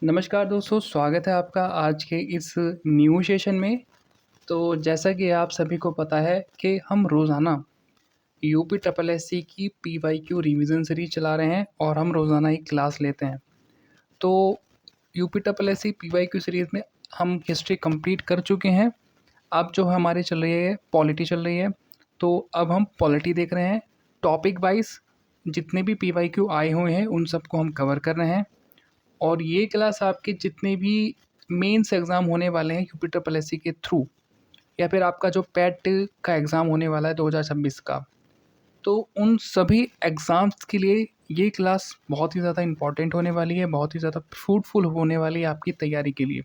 नमस्कार दोस्तों, स्वागत है आपका आज के इस न्यू सेशन में। तो जैसा कि आप सभी को पता है कि हम रोज़ाना यूपी ट्रिपल एससी की पीवाईक्यू रिवीजन सीरीज चला रहे हैं और हम रोज़ाना एक क्लास लेते हैं। तो UP triple SC PYQ series में हम हिस्ट्री कंप्लीट कर चुके हैं। अब जो हमारी चल रही है पॉलिटी चल रही है, तो अब हम पॉलिटी देख रहे हैं। टॉपिक वाइज जितने भी पीवाईक्यू आए हुए हैं उन सबको हम कवर कर रहे हैं। और ये क्लास आपके जितने भी मेंस एग्ज़ाम होने वाले हैं यूपी ट्रिपल एससी के थ्रू, या फिर आपका जो पैट का एग्ज़ाम होने वाला है 2026 का, तो उन सभी एग्ज़ाम्स के लिए ये क्लास बहुत ही ज़्यादा इम्पॉर्टेंट होने वाली है, बहुत ही ज़्यादा फ्रूटफुल होने वाली है आपकी तैयारी के लिए।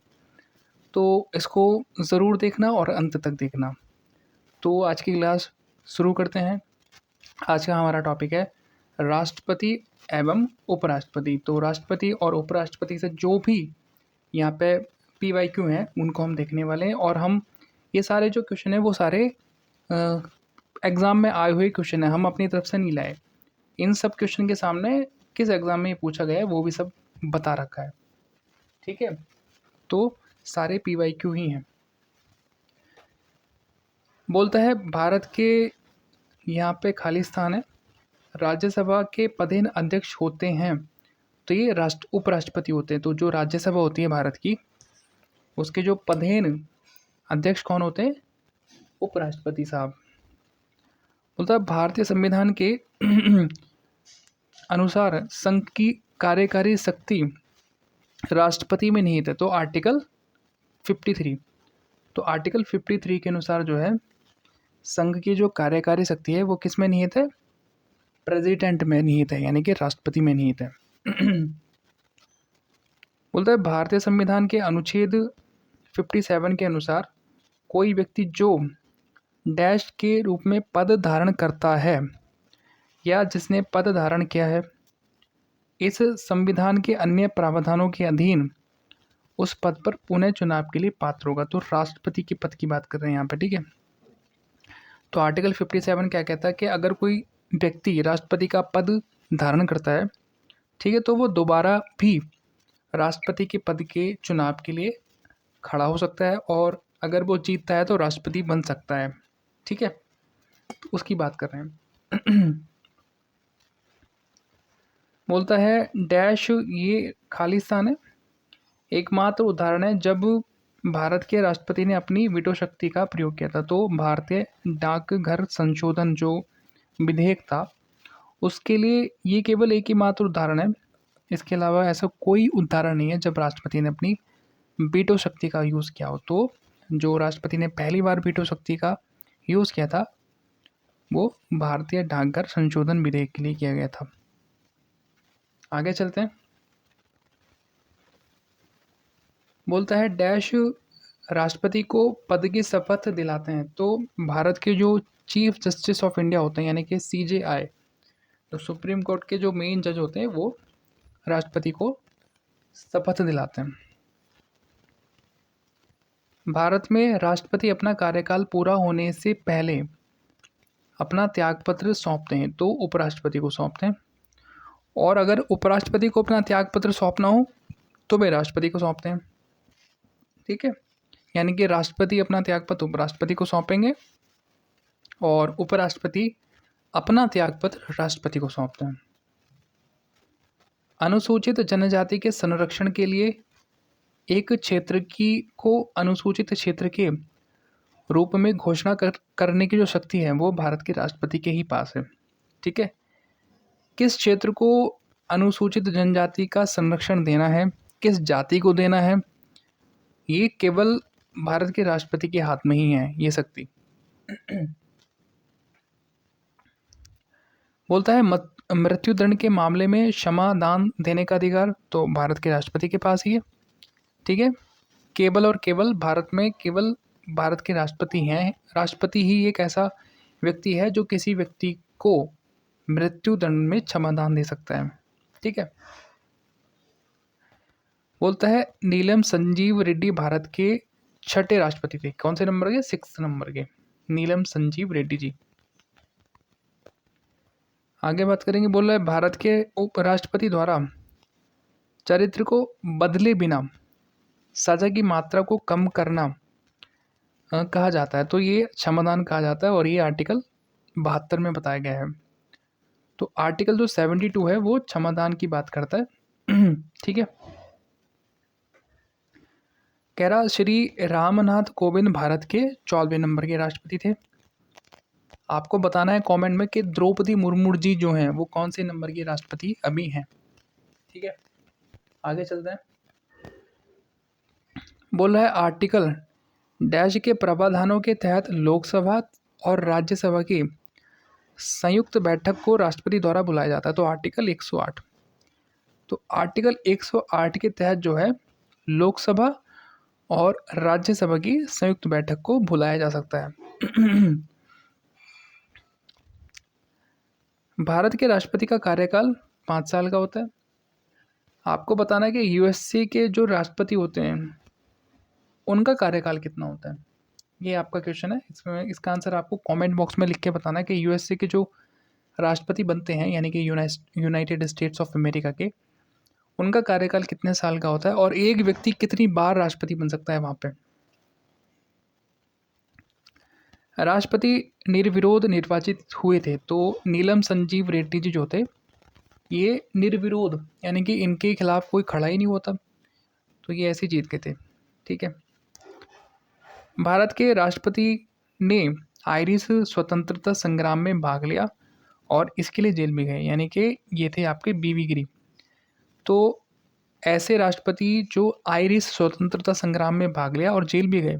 तो इसको ज़रूर देखना और अंत तक देखना। तो आज की क्लास शुरू करते हैं। आज का हमारा टॉपिक है राष्ट्रपति एवं उपराष्ट्रपति। तो राष्ट्रपति और उपराष्ट्रपति से जो भी यहाँ पे पीवाईक्यू हैं उनको हम देखने वाले हैं, और हम ये सारे जो क्वेश्चन हैं वो सारे एग्ज़ाम में आए हुए क्वेश्चन हैं, हम अपनी तरफ से नहीं लाए। इन सब क्वेश्चन के सामने किस एग्ज़ाम में ये पूछा गया है वो भी सब बता रखा है। ठीक है, तो सारे पीवाईक्यू ही हैं। बोलता है भारत के यहाँ पे खाली स्थान है, राज्यसभा के पदेन अध्यक्ष होते हैं। तो ये उपराष्ट्रपति होते हैं। तो जो राज्यसभा होती है भारत की, उसके जो पदेन अध्यक्ष कौन होते हैं? उपराष्ट्रपति साहब। बोलता है भारतीय संविधान के अनुसार संघ की कार्यकारी शक्ति राष्ट्रपति में निहित है। तो आर्टिकल 53, तो आर्टिकल 53 के अनुसार जो है संघ की जो कार्यकारी शक्ति है वो किस में निहित है? प्रेसिडेंट में निहित है, यानी कि राष्ट्रपति में निहित है। बोलता है भारतीय संविधान के अनुच्छेद 57 के अनुसार कोई व्यक्ति जो डैश के रूप में पद धारण करता है या जिसने पद धारण किया है, इस संविधान के अन्य प्रावधानों के अधीन उस पद पर पुनः चुनाव के लिए पात्र होगा। तो राष्ट्रपति के पद की बात कर रहे हैं यहाँ पे। ठीक है, तो आर्टिकल 57 क्या कहता है कि अगर कोई व्यक्ति राष्ट्रपति का पद धारण करता है, ठीक है, तो वो दोबारा भी राष्ट्रपति के पद के चुनाव के लिए खड़ा हो सकता है, और अगर वो जीतता है तो राष्ट्रपति बन सकता है। ठीक है, तो उसकी बात कर रहे हैं। बोलता है डैश, ये खाली स्थान है, एकमात्र उदाहरण है जब भारत के राष्ट्रपति ने अपनी वीटो शक्ति का प्रयोग किया था। तो भारतीय डाकघर संशोधन जो विधेयक था उसके लिए ये केवल एक ही मात्र उदाहरण है। इसके अलावा ऐसा कोई उदाहरण नहीं है जब राष्ट्रपति ने अपनी वीटो शक्ति का यूज़ किया हो। तो जो राष्ट्रपति ने पहली बार वीटो शक्ति का यूज़ किया था वो भारतीय डाकघर संशोधन विधेयक के लिए किया गया था। आगे चलते हैं। बोलता है डैश राष्ट्रपति को पद की शपथ दिलाते हैं। तो भारत के जो चीफ जस्टिस ऑफ इंडिया होते हैं, यानी कि CJI, तो सुप्रीम कोर्ट के जो मेन जज होते हैं वो राष्ट्रपति को शपथ दिलाते हैं। भारत में राष्ट्रपति अपना कार्यकाल पूरा होने से पहले अपना त्यागपत्र सौंपते हैं, तो उपराष्ट्रपति को सौंपते हैं। और अगर उपराष्ट्रपति को अपना त्यागपत्र सौंपना हो तो वे राष्ट्रपति को सौंपते हैं। ठीक है, यानी कि राष्ट्रपति अपना त्यागपत्र उपराष्ट्रपति को सौंपेंगे और उपराष्ट्रपति अपना त्यागपत्र राष्ट्रपति को सौंपते हैं। अनुसूचित जनजाति के संरक्षण के लिए एक क्षेत्र को अनुसूचित क्षेत्र के रूप में घोषणा करने की जो शक्ति है वो भारत के राष्ट्रपति के ही पास है। ठीक है, किस क्षेत्र को अनुसूचित जनजाति का संरक्षण देना है, किस जाति को देना है, ये केवल भारत के राष्ट्रपति के हाथ में ही है ये शक्ति। बोलता है मृत्युदंड के मामले में क्षमा दान देने का अधिकार तो भारत के राष्ट्रपति के पास ही है। ठीक है, केवल और केवल भारत में केवल भारत के राष्ट्रपति हैं। राष्ट्रपति ही एक ऐसा व्यक्ति है जो किसी व्यक्ति को मृत्युदंड में क्षमादान दे सकता है। ठीक है, बोलता है नीलम संजीव रेड्डी भारत के छठे राष्ट्रपति थे। कौन से नंबर के? 6 नंबर के, नीलम संजीव रेड्डी जी। आगे बात करेंगे। बोल रहा है भारत के उपराष्ट्रपति द्वारा चरित्र को बदले बिना सजा की मात्रा को कम करना कहा जाता है, तो ये क्षमादान कहा जाता है और ये आर्टिकल 72 में बताया गया है। तो आर्टिकल जो 72 है वो क्षमादान की बात करता है। ठीक है। कह रहा श्री रामनाथ कोविंद भारत के 14वें नंबर के राष्ट्रपति थे। आपको बताना है कमेंट में कि द्रौपदी मुर्मू जी जो हैं वो कौन से नंबर की राष्ट्रपति अभी हैं। ठीक है, आगे चलते हैं। बोल रहा है आर्टिकल डैश के प्रावधानों के तहत लोकसभा और राज्यसभा की संयुक्त बैठक को राष्ट्रपति द्वारा बुलाया जाता है। तो आर्टिकल 108। तो आर्टिकल 108 के तहत जो है लोकसभा और राज्यसभा की संयुक्त बैठक को बुलाया जा सकता है। भारत के राष्ट्रपति का कार्यकाल 5 साल का होता है। आपको बताना है कि यूएसए के जो राष्ट्रपति होते हैं उनका कार्यकाल कितना होता है, ये आपका क्वेश्चन है। इसमें इसका आंसर आपको कमेंट बॉक्स में लिख के बताना है कि यूएसए के जो राष्ट्रपति बनते हैं यानी कि यूनाइटेड स्टेट्स ऑफ अमेरिका के, उनका कार्यकाल कितने साल का होता है और एक व्यक्ति कितनी बार राष्ट्रपति बन सकता है वहाँ पे। राष्ट्रपति निर्विरोध निर्वाचित हुए थे, तो नीलम संजीव रेड्डी जी जो थे ये निर्विरोध यानी कि इनके खिलाफ कोई खड़ा ही नहीं होता, तो ये ऐसे जीत गए थे। ठीक है। भारत के राष्ट्रपति ने आयरिश स्वतंत्रता संग्राम में भाग लिया और इसके लिए जेल में गए, यानी कि ये थे आपके बीवी गिरी। तो ऐसे राष्ट्रपति जो आयरिश स्वतंत्रता संग्राम में भाग लिया और जेल भी गए,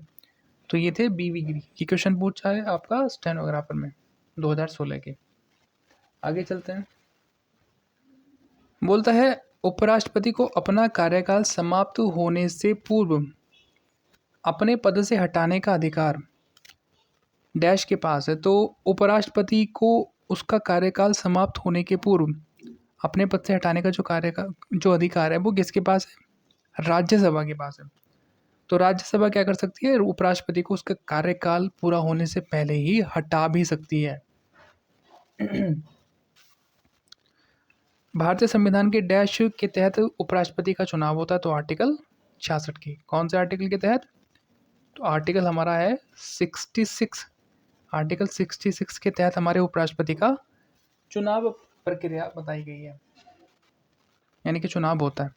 तो ये थे बीवी गिरी। ये क्वेश्चन पूछा है आपका स्टेनोग्राफर में 2016 के। आगे चलते हैं। बोलता है उपराष्ट्रपति को अपना कार्यकाल समाप्त होने से पूर्व अपने पद से हटाने का अधिकार डैश के पास है। तो उपराष्ट्रपति को उसका कार्यकाल समाप्त होने के पूर्व अपने पद से हटाने का जो अधिकार है वो किसके पास है? राज्यसभा के पास है। तो राज्यसभा क्या कर सकती है? उपराष्ट्रपति को उसका कार्यकाल पूरा होने से पहले ही हटा भी सकती है। भारतीय संविधान के डैश के तहत उपराष्ट्रपति का चुनाव होता है, तो आर्टिकल 66 की। कौन से आर्टिकल के तहत? तो आर्टिकल हमारा है 66। आर्टिकल 66 के तहत हमारे उपराष्ट्रपति का चुनाव प्रक्रिया बताई गई है, यानी कि चुनाव होता है।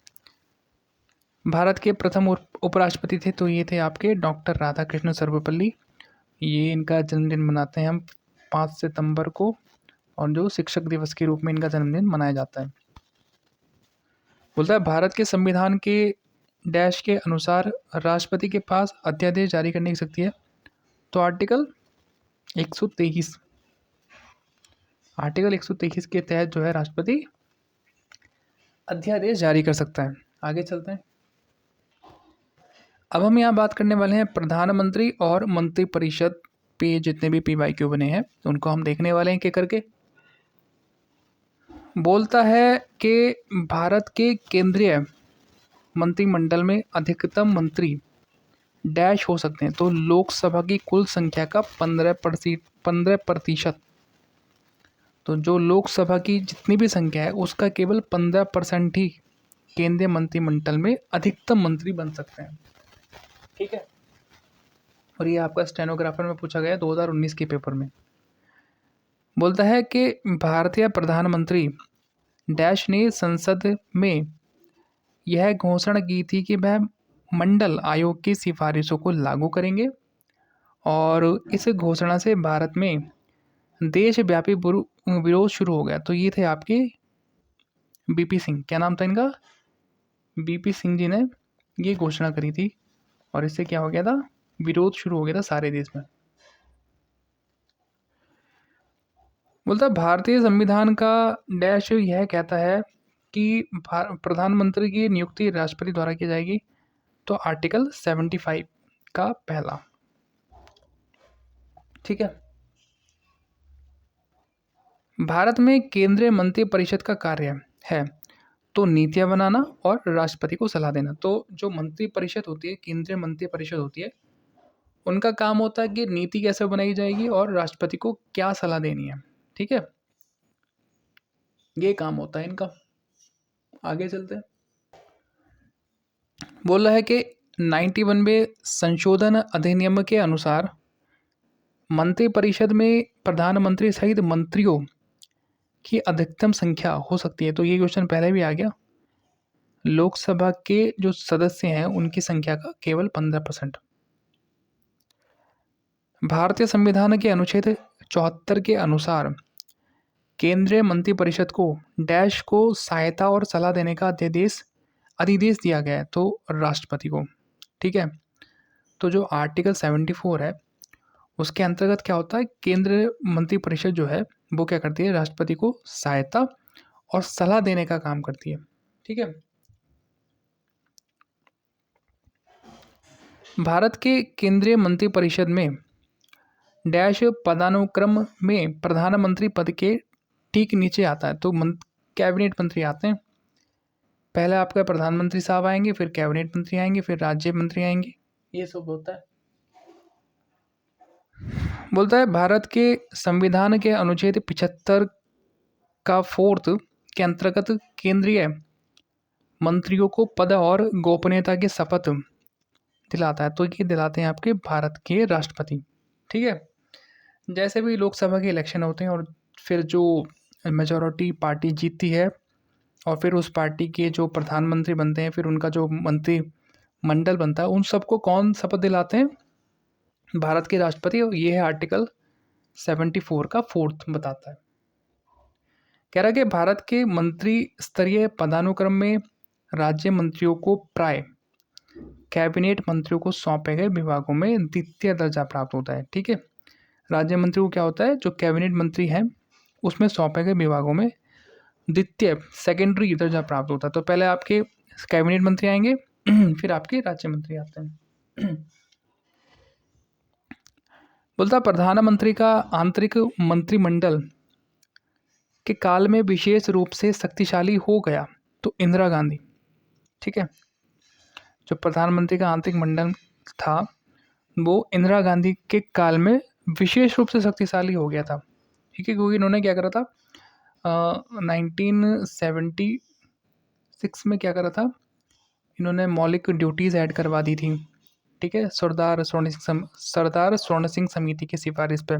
भारत के प्रथम उपराष्ट्रपति थे, तो ये थे आपके डॉक्टर राधाकृष्ण सर्वपल्ली। ये इनका जन्मदिन मनाते हैं हम 5 सितंबर को, और जो शिक्षक दिवस के रूप में इनका जन्मदिन मनाया जाता है। बोलता है भारत के संविधान के डैश के अनुसार राष्ट्रपति के पास अध्यादेश जारी करने की शक्ति है, तो आर्टिकल 123। आर्टिकल 123 के तहत जो है राष्ट्रपति अध्यादेश जारी कर सकता है। आगे चलते हैं। अब हम यहाँ बात करने वाले हैं प्रधानमंत्री और मंत्रिपरिषद पे जितने भी PYQ बने हैं उनको हम देखने वाले हैं, क्या करके। बोलता है कि भारत के केंद्रीय मंत्रिमंडल में अधिकतम मंत्री डैश हो सकते हैं, तो लोकसभा की कुल संख्या का 15%। तो जो लोकसभा की जितनी भी संख्या है उसका केवल 15% ही केंद्रीय मंत्रिमंडल में अधिकतम मंत्री बन सकते हैं। ठीक है। और ये आपका स्टेनोग्राफर में पूछा गया 2019 के पेपर में। बोलता है कि भारतीय प्रधानमंत्री डैश ने संसद में यह घोषणा की थी कि वह मंडल आयोग की सिफारिशों को लागू करेंगे, और इस घोषणा से भारत में देशव्यापी विरोध शुरू हो गया। तो ये थे आपके BP सिंह। क्या नाम था इनका? BP सिंह जी ने ये घोषणा करी थी, और इससे क्या हो गया था? विरोध शुरू हो गया था सारे देश में। बोलता भारतीय संविधान का डैश यह कहता है कि प्रधानमंत्री की नियुक्ति राष्ट्रपति द्वारा की जाएगी, तो आर्टिकल 75 का पहला। ठीक है। भारत में केंद्रीय मंत्रिपरिषद का कार्य है तो नीतियां बनाना और राष्ट्रपति को सलाह देना। तो जो मंत्रिपरिषद होती है, केंद्रीय मंत्रिपरिषद होती है, उनका काम होता है कि नीति कैसे बनाई जाएगी और राष्ट्रपति को क्या सलाह देनी है। ठीक है, ये काम होता है इनका। आगे चलते हैं। बोल रहा है कि 91वें संशोधन अधिनियम के अनुसार मंत्रिपरिषद में प्रधानमंत्री सहित मंत्रियों की अधिकतम संख्या हो सकती है। तो ये क्वेश्चन पहले भी आ गया। लोकसभा के जो सदस्य हैं उनकी संख्या का केवल 15%। भारतीय संविधान के अनुच्छेद 74 के अनुसार केंद्रीय मंत्रिपरिषद को डैश को सहायता और सलाह देने का अधिदेश दिया गया है, तो राष्ट्रपति को। ठीक है, तो जो आर्टिकल 74 है उसके अंतर्गत क्या होता है, केंद्रीय मंत्रिपरिषद जो है वो क्या करती है, राष्ट्रपति को सहायता और सलाह देने का काम करती है। ठीक है, भारत के केंद्रीय मंत्रिपरिषद में डैश पदानुक्रम में प्रधानमंत्री पद के ठीक नीचे आता है, तो कैबिनेट मंत्री आते हैं। पहले आपका प्रधानमंत्री साहब आएंगे, फिर कैबिनेट मंत्री आएंगे, फिर राज्य मंत्री आएंगे, ये सब होता है। बोलता है भारत के संविधान के अनुच्छेद 75 का 4th के अंतर्गत केंद्रीय मंत्रियों को पद और गोपनीयता की शपथ दिलाता है, तो ये दिलाते हैं आपके भारत के राष्ट्रपति। ठीक है, जैसे भी लोकसभा के इलेक्शन होते हैं और फिर जो मेजॉरिटी पार्टी जीतती है और फिर उस पार्टी के जो प्रधानमंत्री बनते हैं, फिर उनका जो मंत्रिमंडल बनता है, उन सबको कौन शपथ दिलाते हैं, भारत के राष्ट्रपति। और ये है आर्टिकल 74 का 4th बताता है। कह रहा है कि भारत के मंत्री स्तरीय पदानुक्रम में राज्य मंत्रियों को प्राय कैबिनेट मंत्रियों को सौंपे गए विभागों में द्वितीय दर्जा प्राप्त होता है। ठीक है, राज्य मंत्री को क्या होता है, जो कैबिनेट मंत्री हैं उसमें सौंपे गए विभागों में द्वितीय सेकेंडरी दर्जा प्राप्त होता है। तो पहले आपके कैबिनेट मंत्री आएंगे फिर आपके राज्य मंत्री आते हैं। बोलता प्रधानमंत्री का आंतरिक मंत्रिमंडल के काल में विशेष रूप से शक्तिशाली हो गया तो इंदिरा गांधी। ठीक है, जो प्रधानमंत्री का आंतरिक मंडल था वो इंदिरा गांधी के काल में विशेष रूप से शक्तिशाली हो गया था। ठीक है, क्योंकि इन्होंने क्या करा था, 1976 में क्या करा था, इन्होंने मौलिक ड्यूटीज़ ऐड करवा दी थी। ठीक है, सरदार स्वर्ण सिंह समिति की सिफारिश पे।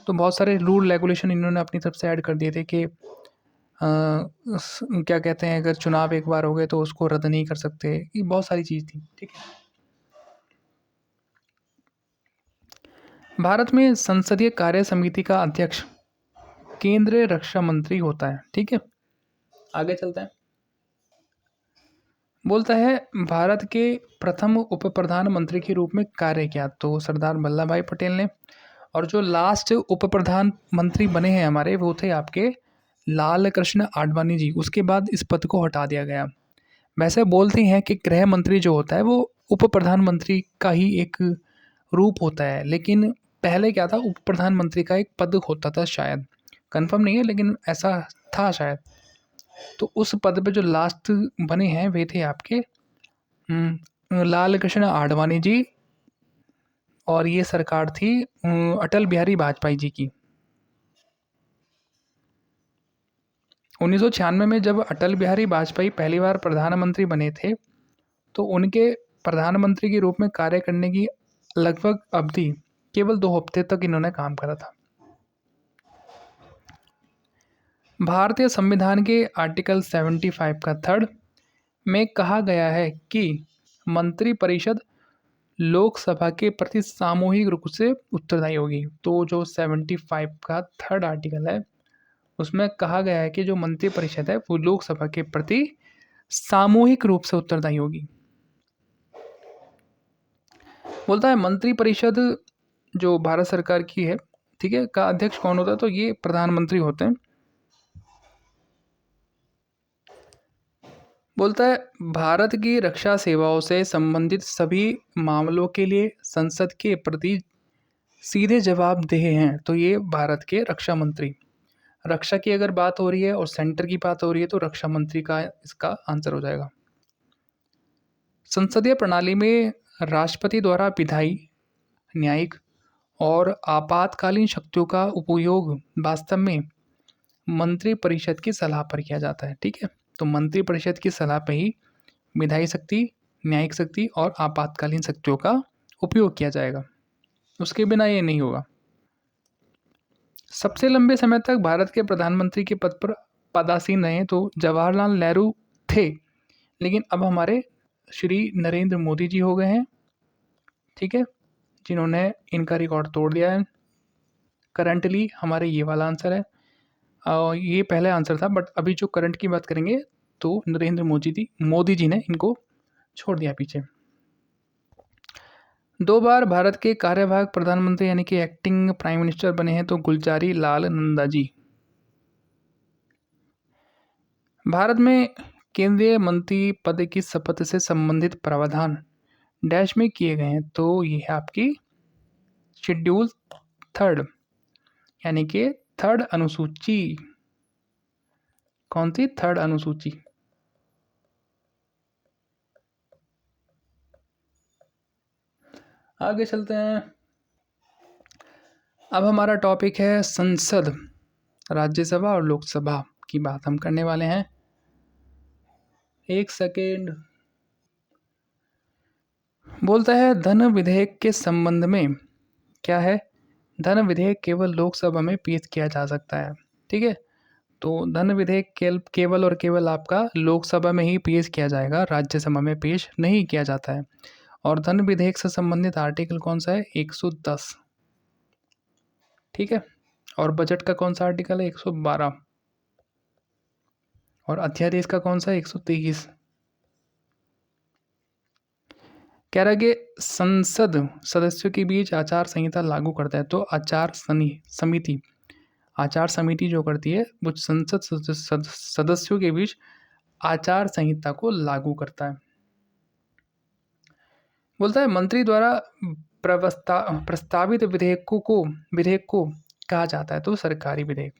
तो बहुत सारे रूल रेगुलेशन इन्होंने अपनी तरफ से ऐड कर दिए थे कि क्या कहते हैं, अगर चुनाव एक बार हो गए तो उसको रद्द नहीं कर सकते, ये बहुत सारी चीज़ थी। ठीक है, भारत में संसदीय कार्य समिति का अध्यक्ष केंद्रीय रक्षा मंत्री होता है। ठीक है, आगे चलते हैं। बोलता है भारत के प्रथम उप प्रधानमंत्री के रूप में कार्य किया तो सरदार वल्लभ भाई पटेल ने, और जो लास्ट उप प्रधानमंत्री बने हैं हमारे वो थे आपके लाल कृष्ण आडवाणी जी। उसके बाद इस पद को हटा दिया गया। वैसे बोलते हैं कि गृह मंत्री जो होता है वो उप प्रधानमंत्री का ही एक रूप होता है, लेकिन पहले क्या था, उप प्रधानमंत्री का एक पद होता था, शायद कंफर्म नहीं है लेकिन ऐसा था शायद। तो उस पद पे जो लास्ट बने हैं वे थे आपके लाल कृष्ण आडवाणी जी, और ये सरकार थी अटल बिहारी वाजपेयी जी की। 1996 में जब अटल बिहारी वाजपेयी पहली बार प्रधानमंत्री बने थे तो उनके प्रधानमंत्री के रूप में कार्य करने की लगभग अवधि केवल 2 हफ्ते तक इन्होंने काम करा था। भारतीय संविधान के आर्टिकल 75 का 3rd में कहा गया है कि मंत्रिपरिषद लोकसभा के प्रति सामूहिक रूप से उत्तरदायी होगी। तो जो 75 का 3rd आर्टिकल है उसमें कहा गया है कि जो मंत्रिपरिषद है वो लोकसभा के प्रति सामूहिक रूप से उत्तरदायी होगी। बोलता है मंत्रिपरिषद जो भारत सरकार की है, ठीक है, का अध्यक्ष कौन होता है, तो ये प्रधानमंत्री होते हैं। बोलता है भारत की रक्षा सेवाओं से संबंधित सभी मामलों के लिए संसद के प्रति सीधे जवाबदेह हैं, तो ये भारत के रक्षा मंत्री। रक्षा की अगर बात हो रही है और सेंटर की बात हो रही है तो रक्षा मंत्री का इसका आंसर हो जाएगा। संसदीय प्रणाली में राष्ट्रपति द्वारा विधायी, न्यायिक और आपातकालीन शक्तियों का उपयोग वास्तव में मंत्रिपरिषद की सलाह पर किया जाता है। ठीक है, तो मंत्रिपरिषद की सलाह पर ही विधायी शक्ति, न्यायिक शक्ति और आपातकालीन शक्तियों का उपयोग किया जाएगा। उसके बिना ये नहीं होगा। सबसे लंबे समय तक भारत के प्रधानमंत्री के पद पर पदासीन रहे तो जवाहरलाल नेहरू थे, लेकिन अब हमारे श्री नरेंद्र मोदी जी हो गए हैं, ठीक है, जिन्होंने इनका रिकॉर्ड तोड़ दिया है। करंटली हमारे ये वाला आंसर है। ये पहले आंसर था, बट अभी जो करंट की बात करेंगे तो नरेंद्र मोदी जी ने इनको छोड़ दिया पीछे। 2 बार भारत के कार्यवाहक प्रधानमंत्री यानी कि एक्टिंग प्राइम मिनिस्टर बने हैं तो गुलजारी लाल नंदा जी। भारत में केंद्रीय मंत्री पद की शपथ से संबंधित प्रावधान डैश में किए गए हैं तो ये है आपकी शेड्यूल 3 यानी कि 3rd अनुसूची। कौन सी? 3rd अनुसूची। आगे चलते हैं। अब हमारा टॉपिक है संसद, राज्यसभा और लोकसभा की बात हम करने वाले हैं। एक सेकेंड। बोलता है धन विधेयक के संबंध में क्या है? धन विधेयक केवल लोकसभा में पेश किया जा सकता है, ठीक है। तो धन विधेयक केवल और केवल आपका लोकसभा में ही पेश किया जाएगा, राज्यसभा में पेश नहीं किया जाता है। और धन विधेयक से संबंधित आर्टिकल कौन सा है? 110, ठीक है। और बजट का कौन सा आर्टिकल है? 112। और अध्यादेश का कौन सा है? 123। कह रहा है कि संसद सदस्यों के बीच आचार संहिता लागू करता है तो आचार समिति जो करती है वो संसद सदस्यों के बीच आचार संहिता को लागू करता है। बोलता है मंत्री द्वारा प्रस्तावित विधेयक को कहा जाता है तो सरकारी विधेयक।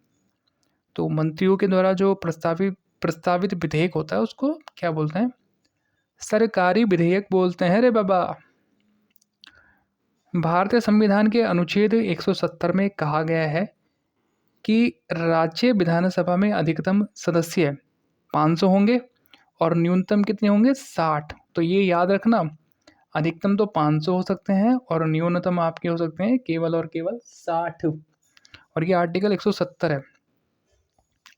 तो मंत्रियों के द्वारा जो प्रस्तावित विधेयक होता है उसको क्या बोलते हैं? सरकारी विधेयक बोलते हैं रे बाबा। भारतीय संविधान के अनुच्छेद 170 में कहा गया है कि राज्य विधानसभा में अधिकतम सदस्य 500 होंगे और न्यूनतम कितने होंगे? 60। तो ये याद रखना, अधिकतम तो 500 हो सकते हैं और न्यूनतम आपके हो सकते हैं केवल और केवल 60। और ये आर्टिकल 170 है।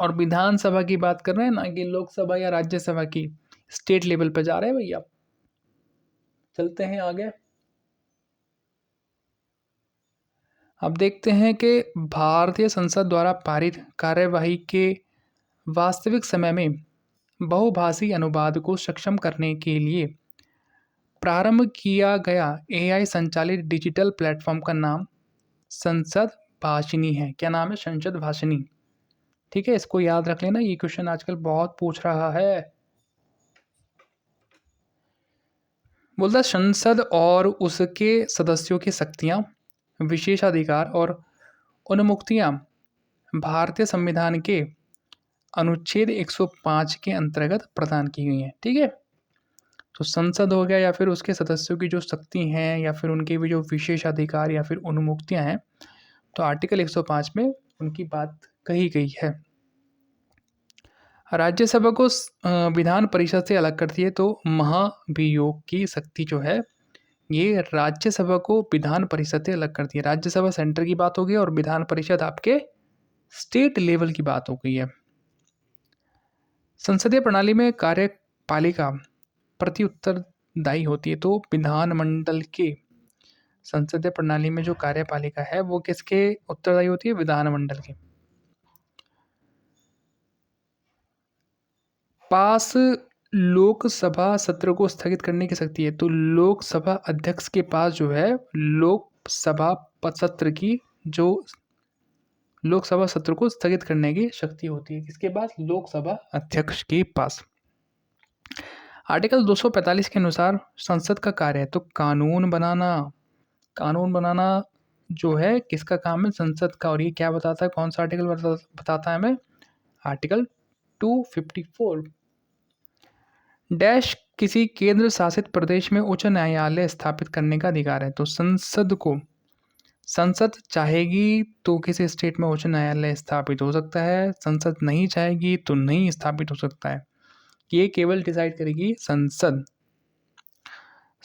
और विधानसभा की बात कर रहे हैं ना कि लोकसभा या राज्यसभा की। स्टेट लेवल पे जा रहे हैं भैया। चलते हैं आगे। अब देखते हैं कि भारतीय संसद द्वारा पारित कार्यवाही के वास्तविक समय में बहुभाषी अनुवाद को सक्षम करने के लिए प्रारंभ किया गया AI संचालित डिजिटल प्लेटफॉर्म का नाम संसद भाषिनी है। क्या नाम है? संसद भाषिनी, ठीक है। इसको याद रख लेना, ये क्वेश्चन आजकल बहुत पूछ रहा है। बोलता संसद और उसके सदस्यों की शक्तियां, विशेषाधिकार और उन्मुक्तियां भारतीय संविधान के अनुच्छेद 105 के अंतर्गत प्रदान की गई हैं, ठीक है। तो संसद हो गया या फिर उसके सदस्यों की जो शक्ति हैं या फिर उनके भी जो विशेषाधिकार या फिर उन्मुक्तियां हैं, तो आर्टिकल 105 में उनकी बात कही गई है। राज्यसभा को विधान परिषद से अलग करती है तो महाभियोग की शक्ति जो है ये राज्यसभा को विधान परिषद से अलग करती है। राज्यसभा सेंटर की बात हो गई और विधान परिषद आपके स्टेट लेवल की बात हो गई है। संसदीय प्रणाली में कार्यपालिका प्रति उत्तरदायी होती है तो विधानमंडल के संसदीय प्रणाली में जो कार्यपालिका है वो किसके उत्तरदायी होती है? विधानमंडल के पास लोकसभा सत्र को स्थगित करने की शक्ति है। तो लोकसभा अध्यक्ष के पास जो है लोकसभा सत्र को स्थगित करने की शक्ति होती है। किसके पास? लोकसभा अध्यक्ष के पास। आर्टिकल 245 के अनुसार संसद का कार्य है तो कानून बनाना जो है किसका काम है? संसद का। और ये क्या बताता है? कौन सा आर्टिकल बताता है हमें? आर्टिकल 254 डैश किसी केंद्र शासित प्रदेश में उच्च न्यायालय स्थापित करने का अधिकार है। तो संसद चाहेगी तो किसी स्टेट में उच्च न्यायालय स्थापित हो सकता है, संसद नहीं चाहेगी तो नहीं स्थापित हो सकता है। ये केवल डिसाइड करेगी संसद।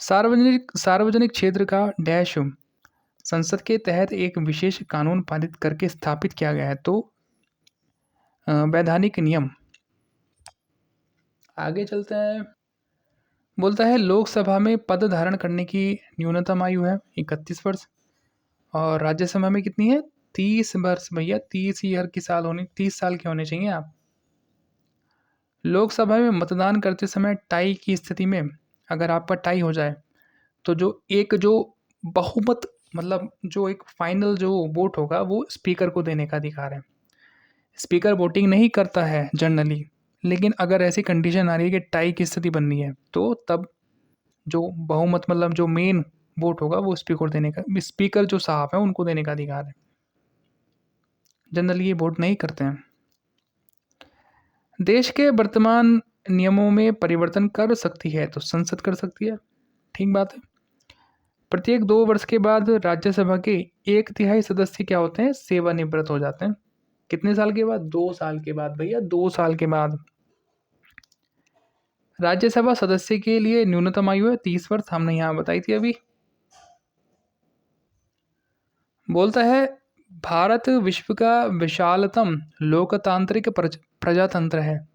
सार्वजनिक सार्वजनिक क्षेत्र का डैश संसद के तहत एक विशेष कानून पारित करके स्थापित किया गया है, तो वैधानिक नियम। आगे चलते हैं। बोलता है लोकसभा में पद धारण करने की न्यूनतम आयु है 31 वर्ष, और राज्यसभा में कितनी है 30 वर्ष। भैया 30 ईयर की साल होनी, 30 साल के होने चाहिए आप। लोकसभा में मतदान करते समय टाई की स्थिति में अगर आपका टाई हो जाए तो जो बहुमत, मतलब जो एक फाइनल जो वोट होगा वो स्पीकर को देने का अधिकार है। स्पीकर वोटिंग नहीं करता है जनरली, लेकिन अगर ऐसी कंडीशन आ रही है कि टाई की स्थिति बन रही है तो तब जो बहुमत, मतलब जो मेन वोट होगा वो स्पीकर देने का, स्पीकर जो साहब है उनको देने का अधिकार है। जनरली ये वोट नहीं करते हैं। देश के वर्तमान नियमों में परिवर्तन कर सकती है तो संसद कर सकती है, ठीक बात है। प्रत्येक 2 वर्ष के बाद राज्यसभा के 1/3 सदस्य क्या होते हैं, सेवानिवृत्त हो जाते हैं। कितने साल के बाद, 2 साल के बाद भैया, 2 साल के बाद। राज्यसभा सदस्य के लिए न्यूनतम आयु है 30 वर्ष, हमने यहाँ बताई थी अभी। बोलता है भारत विश्व का विशालतम लोकतांत्रिक प्रजातंत्र है।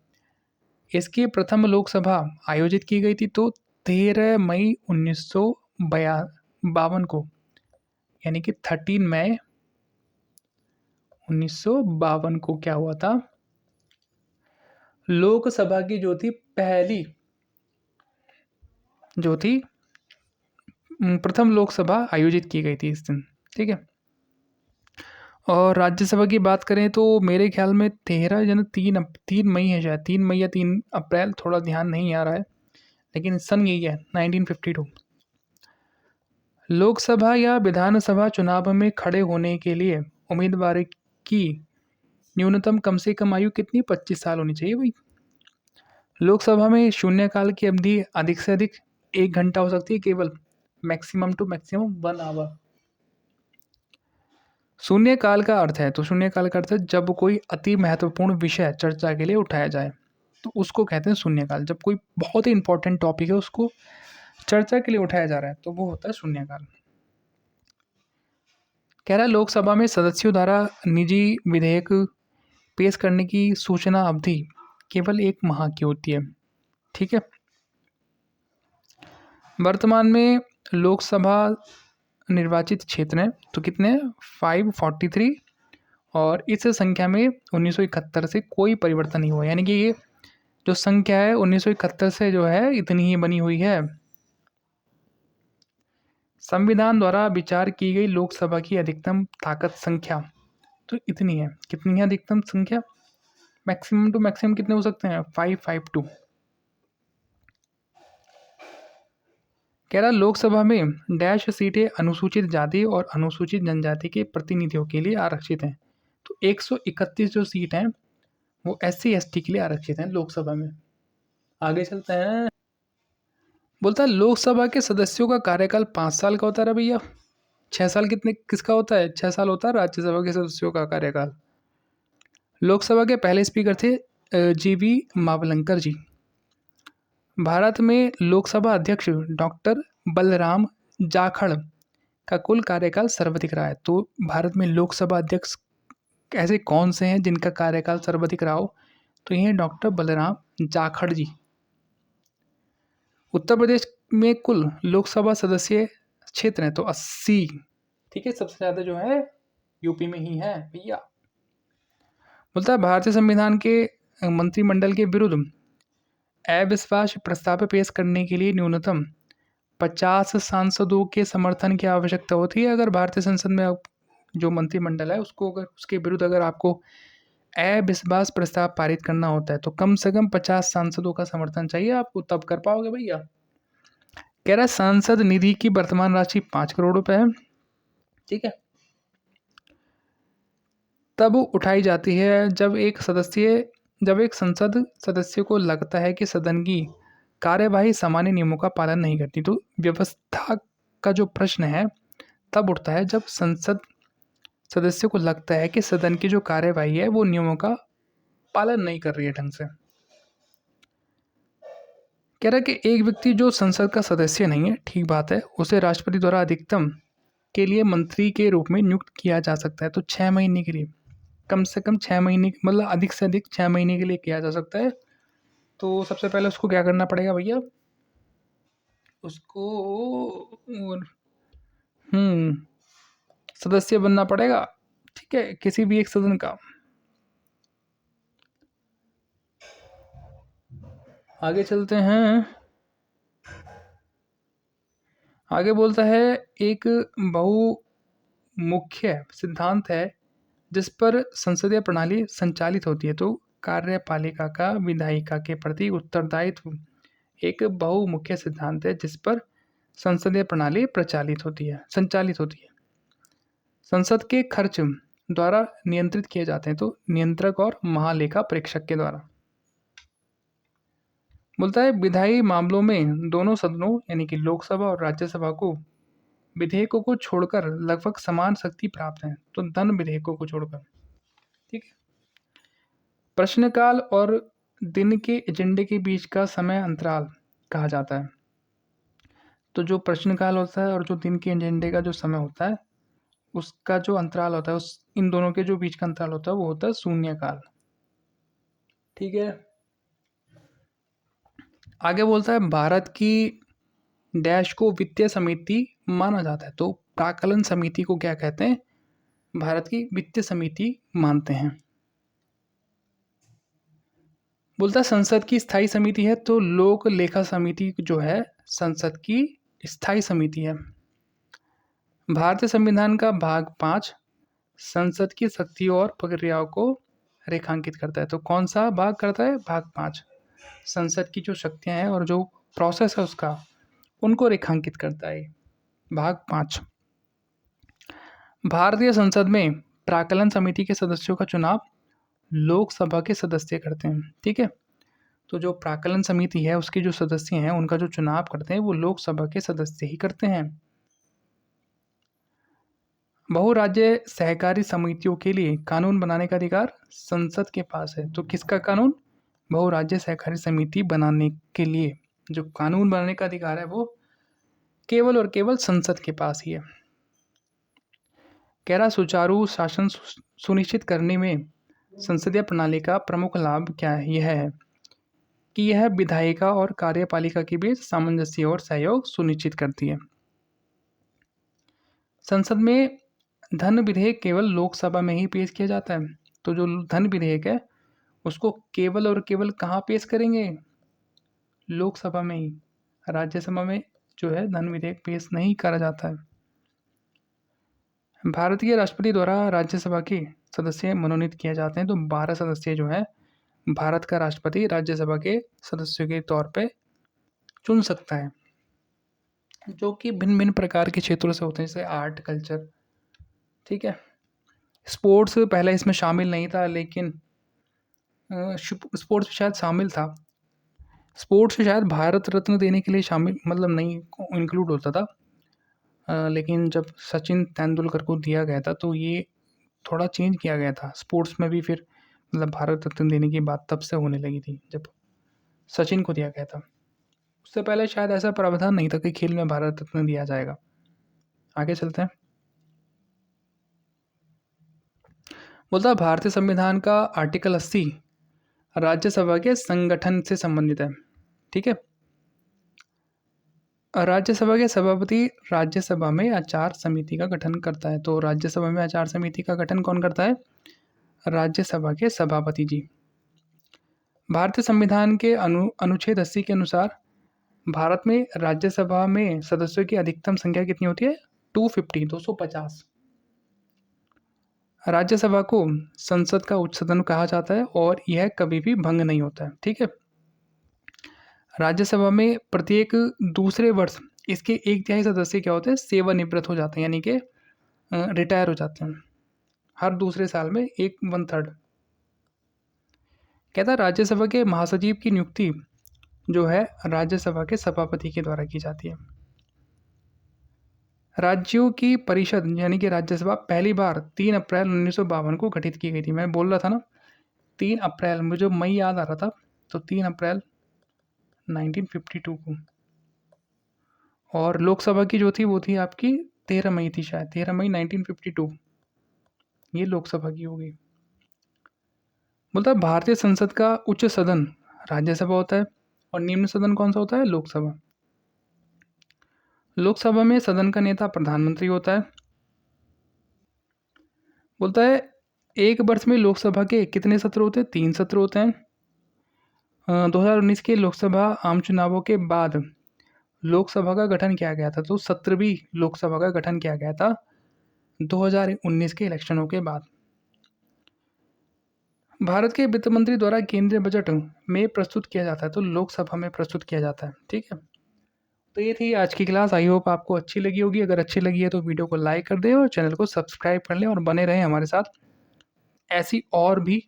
इसकी प्रथम लोकसभा आयोजित की गई थी तो 13 मई 1952 को, यानी कि 13 मई 1952 को क्या हुआ था, लोकसभा की जो थी पहली, जो थी प्रथम लोकसभा आयोजित की गई थी इस दिन, ठीक है। और राज्यसभा की बात करें तो मेरे ख्याल में 3 मई है शायद, 3 मई या 3 अप्रैल, थोड़ा ध्यान नहीं आ रहा है, लेकिन सन यही है 1952। लोकसभा या विधानसभा चुनाव में खड़े होने के लिए उम्मीदवार की न्यूनतम कम से कम आयु कितनी, 25 साल होनी चाहिए भाई। लोकसभा में शून्यकाल की अवधि अधिक से अधिक 1 घंटा हो सकती है केवल, मैक्सिमम टू मैक्सिमम 1 आवर। शून्यकाल का अर्थ है, तो शून्यकाल का अर्थ है जब कोई अति महत्वपूर्ण विषय चर्चा के लिए उठाया जाए तो उसको कहते हैं शून्यकाल। जब कोई बहुत ही इंपॉर्टेंट टॉपिक है उसको चर्चा के लिए उठाया जा रहा है तो वो होता है शून्यकाल। कह रहा है लोकसभा में सदस्यों द्वारा निजी विधेयक पेश करने की सूचना अवधि केवल 1 माह की होती है, ठीक है। वर्तमान में लोकसभा निर्वाचित क्षेत्र हैं तो कितने हैं, 543, और इस संख्या में 1971 से कोई परिवर्तन नहीं हुआ, यानी कि ये जो संख्या है 1971 से जो है इतनी ही बनी हुई है। संविधान द्वारा विचार की गई लोकसभा की अधिकतम ताकत संख्या तो इतनी है, कितनी है अधिकतम संख्या, मैक्सिमम टू मैक्सिमम कितने हो सकते हैं, 552। कह रहा लोकसभा में डैश सीटें अनुसूचित जाति और अनुसूचित जनजाति के प्रतिनिधियों के लिए आरक्षित हैं, तो 131 जो सीट हैं वो SC ST के लिए आरक्षित हैं लोकसभा में। आगे चलते हैं। बोलता है लोकसभा के सदस्यों का कार्यकाल 5 साल का होता है भैया। 6 साल कितने किसका होता है, 6 साल होता है राज्यसभा के सदस्यों का कार्यकाल। लोकसभा के पहले स्पीकर थे GV मावलंकर जी। भारत में लोकसभा अध्यक्ष डॉक्टर बलराम जाखड़ का कुल कार्यकाल सर्वाधिक रहा है, तो भारत में लोकसभा अध्यक्ष ऐसे कौन से हैं जिनका कार्यकाल सर्वाधिक रहा हो, तो ये हैं डॉक्टर बलराम जाखड़ जी। उत्तर प्रदेश में कुल लोकसभा सदस्य क्षेत्र हैं तो 80, ठीक है। सबसे ज़्यादा जो है यूपी में ही है भैया। बोलता है भारतीय संविधान के मंत्रिमंडल के विरुद्ध अविश्वास प्रस्ताव पेश करने के लिए न्यूनतम 50 सांसदों के समर्थन की आवश्यकता होती है। अगर भारतीय संसद में जो मंत्रिमंडल है उसको, अगर उसके विरुद्ध अगर आपको अविश्वास प्रस्ताव पारित करना होता है तो कम से कम 50 सांसदों का समर्थन चाहिए आपको, तब कर पाओगे भैया। कह रहा है सांसद निधि की वर्तमान राशि 5 करोड़ रुपए है, ठीक है। तब उठाई जाती है जब एक संसद सदस्य को लगता है कि सदन की कार्यवाही सामान्य नियमों का पालन नहीं करती, तो व्यवस्था का जो प्रश्न है तब उठता है जब संसद सदस्य को लगता है कि सदन की जो कार्यवाही है वो नियमों का पालन नहीं कर रही है ढंग से। कह रहा है कि एक व्यक्ति जो संसद का सदस्य नहीं है, ठीक बात है, उसे राष्ट्रपति द्वारा अधिकतम के लिए मंत्री के रूप में नियुक्त किया जा सकता है। तो 6 महीने के लिए, कम से कम 6 महीने, मतलब अधिक से अधिक 6 महीने के लिए किया जा सकता है। तो सबसे पहले उसको क्या करना पड़ेगा भैया, उसको हम्म सदस्य बनना पड़ेगा, ठीक है, किसी भी एक सदन का। आगे चलते हैं। आगे बोलता है, एक बहुमुख्य सिद्धांत है जिस पर संसदीय प्रणाली संचालित होती है। तो कार्यपालिका का विधायिका के प्रति उत्तरदायित्व एक बहुमुख्य सिद्धांत है जिस पर संसदीय प्रणाली संचालित होती है। संसद के खर्च द्वारा नियंत्रित किए जाते हैं, तो नियंत्रक और महालेखा परीक्षक के द्वारा। बोलता है, विधायी मामलों में दोनों सदनों यानी कि लोकसभा और राज्यसभा को विधेयकों को छोड़कर लगभग समान शक्ति प्राप्त है। तो धन विधेयकों को छोड़कर, ठीक है। प्रश्नकाल और दिन के एजेंडे के बीच का समय अंतराल कहा जाता है। तो जो प्रश्नकाल होता है और जो दिन के एजेंडे का जो समय होता है, उसका जो अंतराल होता है, उस इन दोनों के जो बीच का अंतराल होता है वो होता है शून्यकाल, ठीक है। आगे बोलता है, भारत की डैश को वित्तीय समिति माना जाता है। तो प्राक्कलन समिति को क्या कहते हैं, भारत की वित्तीय समिति मानते हैं। बोलता है, संसद की स्थायी समिति है। तो लोक लेखा समिति जो है संसद की स्थायी समिति है। भारतीय संविधान का भाग 5 संसद की शक्तियों और प्रक्रियाओं को रेखांकित करता है। तो कौन सा भाग करता है, भाग 5 संसद की जो शक्तियां हैं और जो प्रोसेस है उसका, उनको रेखांकित करता है भाग 5। भारतीय संसद में प्राक्कलन समिति के सदस्यों का चुनाव लोकसभा के सदस्य करते हैं, ठीक है। तो जो प्राक्कलन समिति है उसके जो सदस्य हैं उनका जो चुनाव करते हैं वो लोकसभा के सदस्य ही करते हैं। बहुराज्य सहकारी समितियों के लिए कानून बनाने का अधिकार संसद के पास है। तो किसका कानून, बहुराज्य सहकारी समिति बनाने के लिए जो कानून बनाने का अधिकार है वो केवल और केवल संसद के पास ही है। कह रहा, सुचारू शासन सुनिश्चित करने में संसदीय प्रणाली का प्रमुख लाभ क्या है, यह है कि यह विधायिका और कार्यपालिका के बीच सामंजस्य और सहयोग सुनिश्चित करती है। संसद में धन विधेयक केवल लोकसभा में ही पेश किया जाता है। तो जो धन विधेयक है उसको केवल और केवल कहाँ पेश करेंगे, लोकसभा में ही। राज्यसभा में जो है धन विधेयक पेश नहीं करा जाता है। भारतीय राष्ट्रपति द्वारा राज्यसभा के सदस्य मनोनीत किए जाते हैं। तो 12 सदस्य जो है भारत का राष्ट्रपति राज्यसभा के सदस्यों के तौर पे चुन सकता है, जो कि भिन्न भिन्न प्रकार के क्षेत्रों से होते हैं, जैसे आर्ट, कल्चर, ठीक है। स्पोर्ट्स पहले इसमें शामिल नहीं था, लेकिन स्पोर्ट्स शायद शामिल था। स्पोर्ट्स शायद भारत रत्न देने के लिए शामिल, मतलब नहीं इंक्लूड होता था। लेकिन जब सचिन तेंदुलकर को दिया गया था तो ये थोड़ा चेंज किया गया था स्पोर्ट्स में भी। फिर मतलब भारत रत्न देने की बात तब से होने लगी थी जब सचिन को दिया गया था। उससे पहले शायद ऐसा प्रावधान नहीं था कि खेल में भारत रत्न दिया जाएगा। आगे चलते हैं। बोलता है, भारतीय संविधान का आर्टिकल 80 राज्यसभा के संगठन से संबंधित है, ठीक है। राज्यसभा के सभापति राज्यसभा में आचार समिति का गठन करता है। तो राज्यसभा में आचार समिति का गठन कौन करता है, राज्यसभा के सभापति जी। भारतीय संविधान के अनुच्छेद 80 के अनुसार भारत में राज्यसभा में सदस्यों की अधिकतम संख्या कितनी होती है, 250। राज्यसभा को संसद का उच्च सदन कहा जाता है और यह कभी भी भंग नहीं होता है, ठीक है। राज्यसभा में प्रत्येक दूसरे वर्ष इसके 1/3 सदस्य क्या होते हैं, सेवानिवृत्त हो जाते हैं, यानी कि रिटायर हो जाते हैं। हर दूसरे साल में 1/3। कहता है, राज्यसभा के महासचिव की नियुक्ति जो है राज्यसभा के सभापति के द्वारा की जाती है। राज्यों की परिषद यानी कि राज्यसभा पहली बार 3 अप्रैल 1952 को गठित की गई थी। मैं बोल रहा था ना 3 अप्रैल, मुझे मई याद आ रहा था, तो 3 अप्रैल 1952 को। और लोकसभा की जो थी वो थी आपकी 13 मई थी शायद, 13 मई 1952, ये लोकसभा की हो गई। बोलता है भारतीय संसद का उच्च सदन राज्यसभा होता है और निम्न सदन कौन सा होता है? लोकसभा। लोकसभा में सदन का नेता प्रधानमंत्री होता है। बोलता है एक वर्ष में लोकसभा के कितने सत्र होते हैं? 3 सत्र होते हैं। 2019 के लोकसभा आम चुनावों के बाद लोकसभा का गठन किया गया था, तो 17वीं लोकसभा का गठन किया गया था 2019 के इलेक्शनों के बाद। भारत के वित्त मंत्री द्वारा केंद्रीय बजट में प्रस्तुत किया जाता है, तो लोकसभा में प्रस्तुत किया जाता है। ठीक है, तो ये थी आज की क्लास। आई होप आपको अच्छी लगी होगी। अगर अच्छी लगी है तो वीडियो को लाइक कर दें और चैनल को सब्सक्राइब कर लें और बने रहें हमारे साथ ऐसी और भी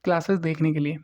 क्लासेस देखने के लिए।